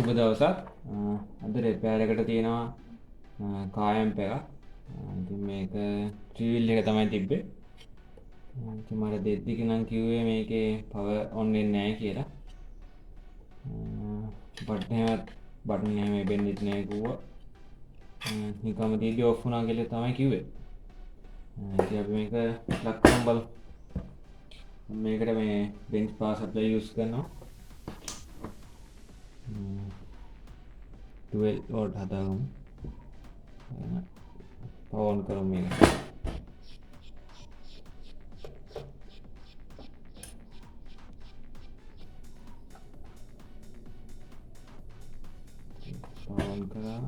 සුබ දවසක්. අද රිපෙයාර් එකට තියෙනවා කායම්ප් එකක්. ඉතින් මේක ට්‍රිවිල් එක තමයි තිබ්බේ. ඉතින් මට දෙද්දි නම් කිව්වේ මේකේ පවර් ඔන් වෙන්නේ නැහැ කියලා. බටන් එහෙම එබෙන්නෙත් නැහැ කිව්වා. නිකම්ම දීදී ඔෆ් වුණා කියලා තමයි කිව්වේ. ඉතින් අපි මේක ප්ලග් කරන් බලමු. මේකට මේ බෙන්ච් පාවර් සප්ලයි යූස් කරනවා. 12 වෝල්ට් හදාගමු. පවර් ඔන් කරමු මේක. පවර් ඔන් කරා.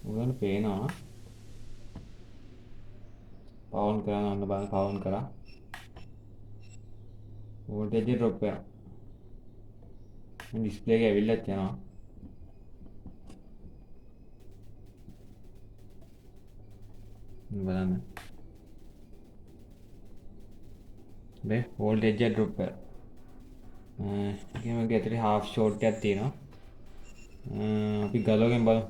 ඔයගොල්ලෝ පේනවා පවර් ඔන් කරා නම් බලන්න පවර් ඔන් කරා. වෝල්ටේජ් එක ඩ්‍රොප් වෙනවා. ඩිස්ප්ලේ එක ඇවිල්ලත් යනවා. බලන්න. මේ වෝල්ටේජ් එක ඩ්‍රොප් වෙනවා. ඒකම ඇතුලේ half short එකක් තියෙනවා. අපි ගලවගෙන බලමු.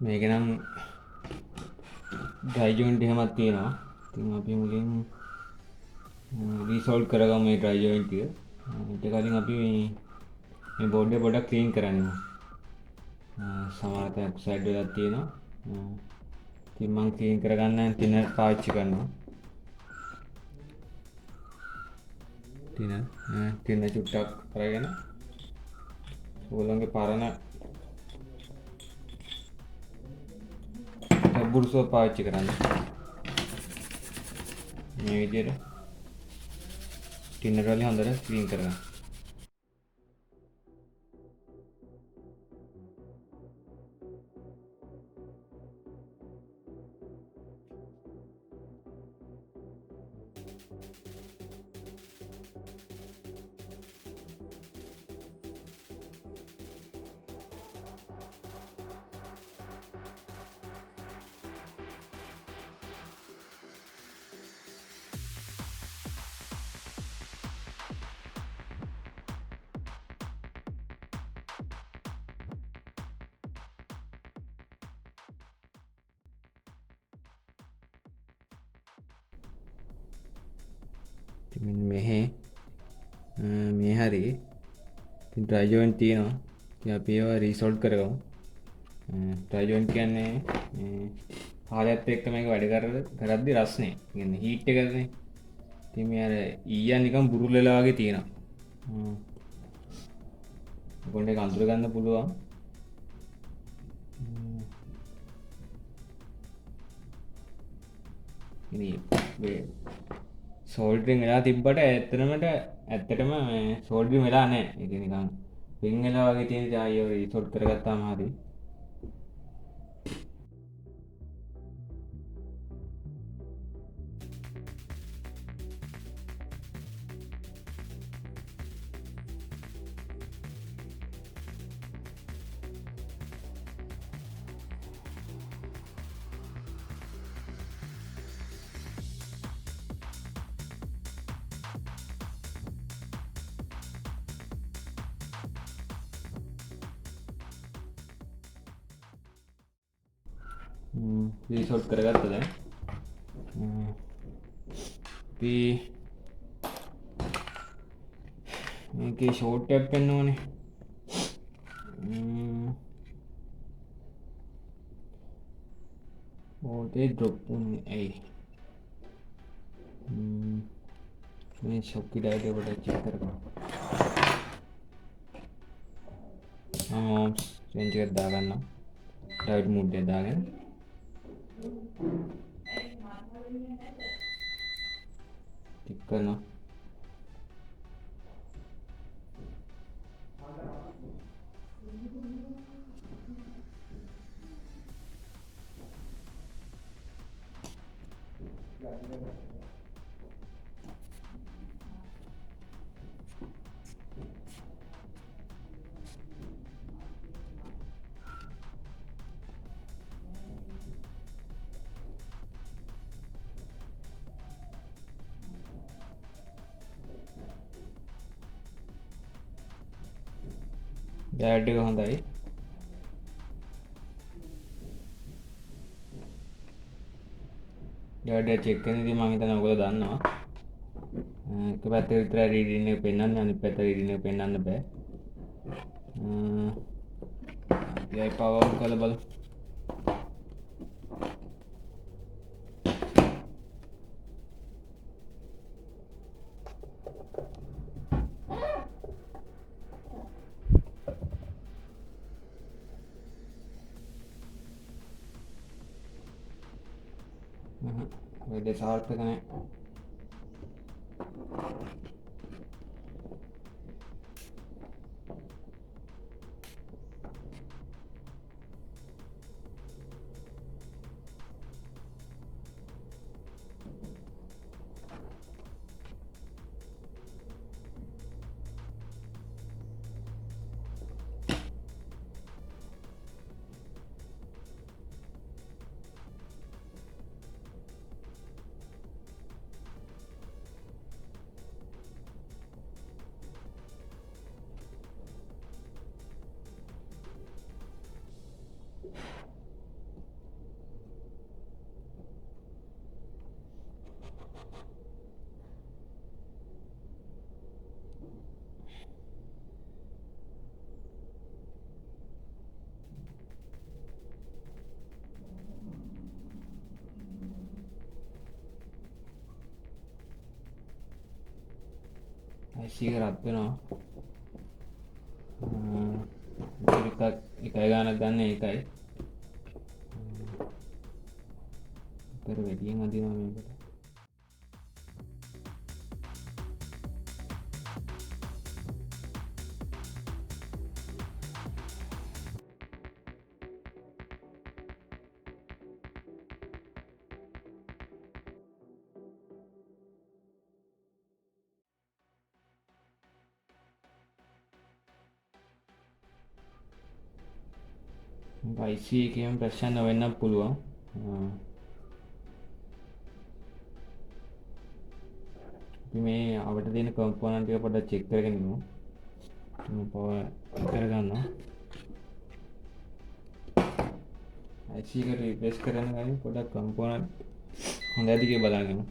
මේක නම් ඩ්‍රයි ජොයින්ට් එකමක් තියෙනවා. ඉතින් අපි මුලින් රීසෝල්ව් කරගමු මේ ඩ්‍රයි ජොයින්ට් එක. ඊට කලින් අපි මේ බෝඩ් එක පොඩ්ඩක් ක්ලීන් කරන්න ඕන. සමහර තැන් ඔක්සයිඩ් වෙලක් තියෙනවා. ඉතින් මම ක්ලීන් කරගන්න තිනර් පාවිච්චි කරනවා. තිනර් චුට්ටක් අරගෙන ඕගොල්ලන්ගේ පරණ බුරුසෝ පාවිච්චි කරන්න. මේ විදිහට ටින්නර් වලින් හොඳට ක්ලීන් කරගන්න. මෙහෙ මේ හරි ඉතින් ඩ්‍රයි ජොයින්ට් තියෙනවා. ඉතින් අපි ඒවා රීසෝල්ව් කරගමු. ඩ්‍රයි ජොයින්ට් කියන්නේ මේ කාලයත් එක්ක මේක වැඩ කරද්දි රස්නේ. කියන්නේ හීට් එකනේ. ඉතින් මේ අර ඊයන් නිකන් බුරුල් වෙලා වගේ තියෙනවා. කොණ්ඩ එක අඳුර ගන්න පුළුවන්. ඉතින් මේ සෝල්ඩරින් වෙලා තිබ්බට ඇත්තටම සෝල්ඩරින් වෙලා නැහැ. ඒක නිකන් පින් වෙලා වගේ තියෙන ඉතින් ආයෙ රීසෝල්ඩ් කරගත්තාම හරි. රීසෝල්ඩ් කරගත්තා දැන්. ඉතින් මේකේ ෂෝට් ටැප් වෙන්න ඕනේ. වෝල්ටේජ් ඩ්‍රොප් වුනේ ඇයි? මේ ෂොක් ඉඩයට පොඩ්ඩක් චෙක් කරගන්න. රේන්ජ් එක දාගන්න. ඩයෝඩ් මෝඩ් එක දාගෙන. ටික් කරනවා. ඩයෝඩ් එක හොඳයි. ඩයෝඩ් එක චෙක් කරනදී මම හිතනවා ඔයගොල්ලෝ දන්නවා. එක පැත්තක විතරයි රීඩින් එක පෙන්වන්නේ, අනිත් පැත්ත රීඩින් එක පෙන්වන්න බෑ. අපි පවර් ඔන් කරලා බලමු. වැඩේ සාර්ථක නැහැ. IC එක රත් වෙනවා. එකයි ගානක් ගන්න ඒකයි. පෙර වැඩියෙන් අදිනවා මේකට. IC එකේම ප්‍රශ්න වෙන්නත් පුළුවන්. අපි මේ අපිට තියෙන කම්පොනන්ට් ටික පොඩ්ඩක් චෙක් කරගෙන ඉමු. මම පවර් කරගන්නවා. IC එක රිප්ලේස් කරන්න ගන්නේ පොඩ්ඩක් කම්පොනන්ට් හොඳයි කියලා බලන්න.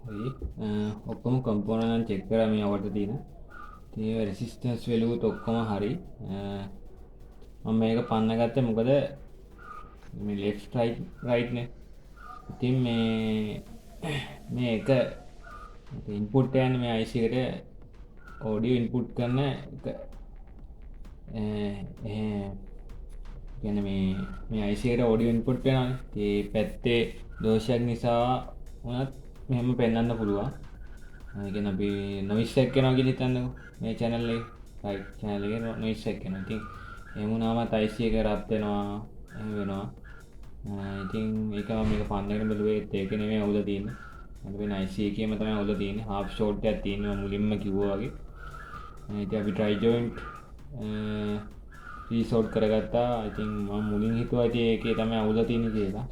හරි ඔක්කොම කම්පෝනන්ට් නම් චෙක් කරා මේ අවට තියෙන. ඉතින් රෙසිස්ටන්ස් වැලියුත් ඔක්කොම හරි. මම මේක පන්න ගත්තේ මොකද මේ left right නේ. ඉතින් මේක ඉන්පුට් යන්නේ මේ IC එකට ඔඩියෝ ඉන්පුට් කරන එක කියන්නේ මේ IC එකට ඔඩියෝ ඉන්පුට් වෙනවානේ. ඒ පැත්තේ දෝෂයක් නිසා වුණත් මෙහෙම පෙන්වන්න පුළුවන්. ඒ කියන්නේ අපි noise එක යනවා කියලා හිතන්නකෝ. මේ channel එක right channel එකේ noise එක යනවා. ඉතින් එහෙම වුණාමත් IC එක රත් වෙනවා. එහෙම වෙනවා. ඉතින් ඒක මම මේක පන්නගෙන බැලුවේ ඒක නෙමෙයි අවුල තියෙන්නේ. මට වෙන IC එකේම තමයි අවුල තියෙන්නේ. half short එකක් තියෙනවා මුලින්ම කිව්වා වගේ. ඉතින් අපි try joint resort කරගත්තා. ඉතින් මම මුලින් හිතුවා ඉතින් ඒකේ තමයි අවුල තියෙන්නේ කියලා.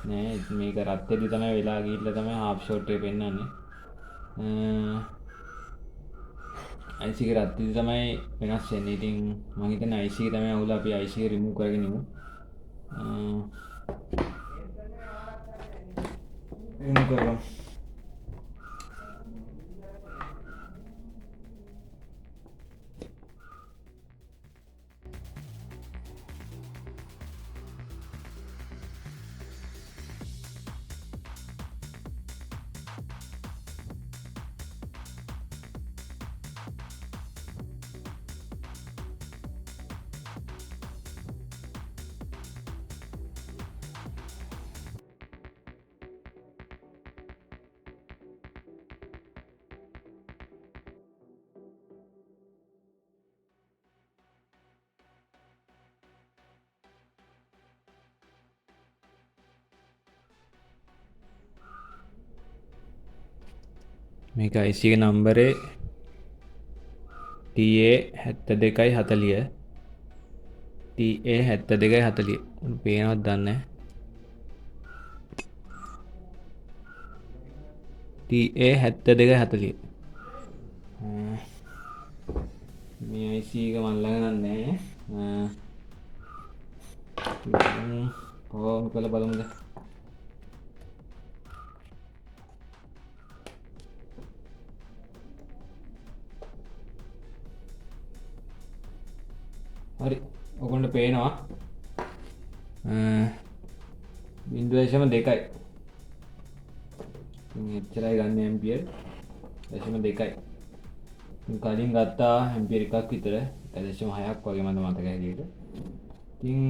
නෑ මේක රත් වෙද්දි තමයි වෙලා ගිහිල්ලා තමයි half short එක පෙන්වන්නේ. IC එක රත් වෙද්දි තමයි වෙනස් වෙන්නේ. ඉතින් මම හිතන්නේ IC එක තමයි අවුල. අපි IC එක remove කරගෙන ඉමු. remove කරගමු. මේක IC එක නම්බරේ TA7240 TA7240 උන් පේනවද දන්නේ TA7240 මේ IC එක මම ළඟ නැහැ කොහොම කළ බලමුද හරි ඔයගොල්ලන්ට පේනවා 0.2යි එච්චරයි ගන්න ඇම්පියර් 0.2යි කලින් ගත්තා ඇම්පියර් එකක් විතර 1.6ක් වගේ මට මතක හැටියට ඉතින්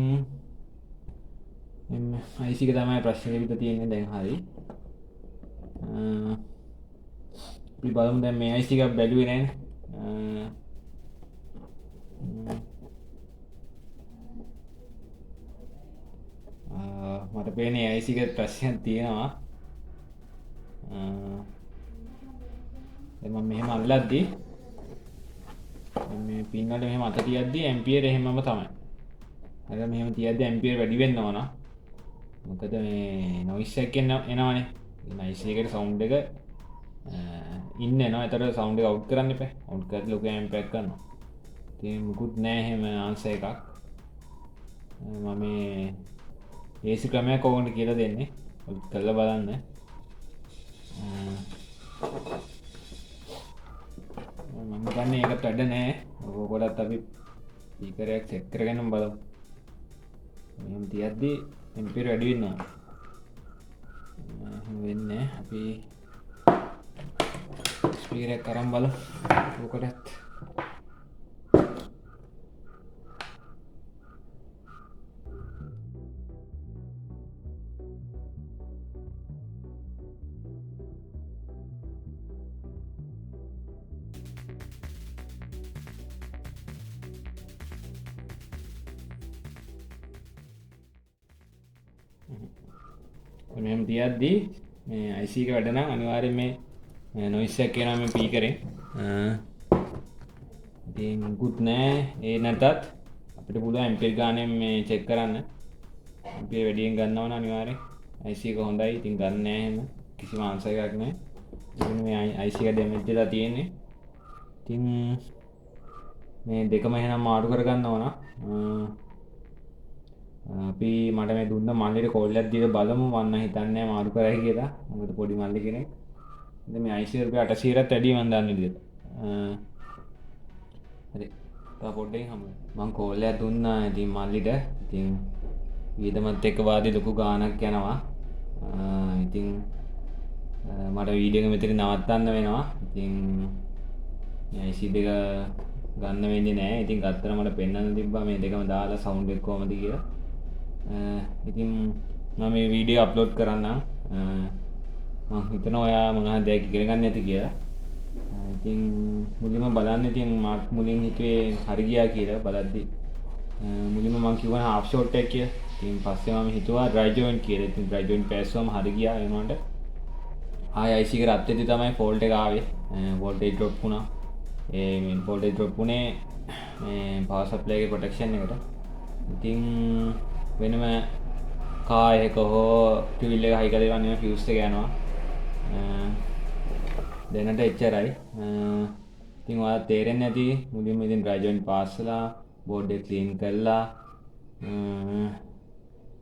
IC එක තමයි ප්‍රශ්නේ විතර තියෙන්නේ දැන් හරි අපි බලමු දැන් මේ IC එකක් බැලුවේ නැහැනේ මට පේන්නේ IC එකේ ප්‍රශ්නයක් තියෙනවා දැන් මම මෙහෙම අල්ලද්දි මේ පින් වල මෙහෙම අත තියද්දි ඇම්පියර් එහෙමම තමයි අර මෙහෙම තියද්දි ඇම්පියර් වැඩි වෙන්න ඕන මොකද මේ නොයිස් එක එනවනේ IC එකට සවුන්ඩ් එක ඉන්න එනවා ඒතර සවුන්ඩ් එක අවුට් කරන්න එපා අවුට් කරලා ලොකු ඇම්ප් එකක් ගන්නවා ඉතින් මුකුත් නැහැ එහෙම ආන්සර් එකක් මම මේ AC ක්‍රමයක් ඕගොල්ලන්ට කියලා දෙන්නේ ඔය කරලා බලන්න මම හිතන්නේ ඒකට වැඩ නැහැ ඔයගොල්ලොත් අපි ස්පීකරයක් සෙට් කරගෙන බලමු මෙහෙම තියද්දි ඇම්පියර් වැඩි වෙනවා වෙන්නේ අපි ස්පීකරයක් අරන් බලමු ඔකටත් මෙහෙම තියද්දි මේ IC එක වැඩ නම් අනිවාර්යෙන් මේ noise එක කියනවා මේ ස්පීකරෙන් ඉතින් මුකුත් නැහැ ඒ නැතත් අපිට පුළුවන් ඇම්පියර් ගානේ මේ චෙක් කරන්න ඇම්පියර් වැඩියෙන් ගන්නවා නම් අනිවාර්යෙන් IC එක හොඳයි ඉතින් ගන්න නැහැ එහෙම කිසිම ආන්සර් එකක් නැහැ ඉතින් මේ IC එක ඩැමේජ් වෙලා තියෙන්නේ ඉතින් මේ දෙකම එහෙනම් මාරු කරගන්න ඕන. අපි මට මේ දුන්න මල්ලිට කෝල් එකක් දීලා බලමු. මම හිතන්නේ මාරු කරයි කියලා. මොකද පොඩි මල්ලි කෙනෙක්. ඉතින් මේ IC රුපියල් 800ට වැඩි මම දන්න විදිහට. හරි. තව පොඩ්ඩකින් හමු. මම කෝල් එකක් දුන්නා ඉතින් මල්ලිට. ඉතින් වියදමත් එක්ක වාදී ලොකු ගාණක් යනවා. ඉතින් මට වීඩියෝ එක මෙතන නවත්තන්න වෙනවා. ඉතින් මේ IC දෙක ගන්න වෙන්නේ නැහැ. ඉතින් ගත්තට මට පෙන්වන්න තිබ්බා මේ දෙකම දාලා සවුන්ඩ් එක කොහමද කියලා. ඉතින් මම මේ වීඩියෝ අප්ලෝඩ් කරන්නම්. මම හිතනවා ඔයා මොනවද දෙයක් ඉගෙන ගන්න ඇති කියලා. ඉතින් මුලින්ම බලන්න. ඉතින් මාත් මුලින් හිතුවේ හරි ගියා කියලා බලද්දි. මුලින්ම මම කිව්වා half shot එක කියලා. ඉතින් පස්සේ මම හිතුවා dry joint කියලා. ඉතින් dry joint පැස්සුවම හරි ගියා ඒ වුණාට. ආයි IC එක රත් වෙද්දි තමයි fault එක ආවේ. voltage drop වුණා. ඒ main voltage drop වුණේ මේ power supply එකේ protection එකට. ඉතින් වෙනම කා එක හෝ ට්‍රිවිල් එක හයි කරලා ඉවරනේ fuse එක යනවා. දැනට එච්චරයි. ඉතින් ඔයාලා තේරෙන්නේ නැති මුලින්ම ඉතින් dry joint පාස්සලා board එක clean කරලා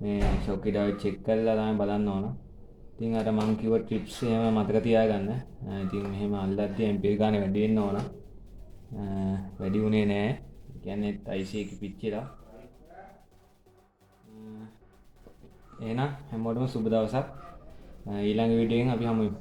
මේ socket එක check කරලා තමයි බලන්න ඕන. ඉතින් අර මම කිව්ව ටිප්ස් එහෙම මතක තියාගන්න. ඉතින් මෙහෙම අල්ලද්දී ඇම්පියර් ගානේ වැඩි වෙන්න ඕන. වැඩි වුණේ නැහැ. ඒ කියන්නේ IC එක පිච්චිලා. එහෙනම් හැමෝටම සුබ දවසක්. ඊළඟ වීඩියෝ එකෙන් අපි හමු වෙමු.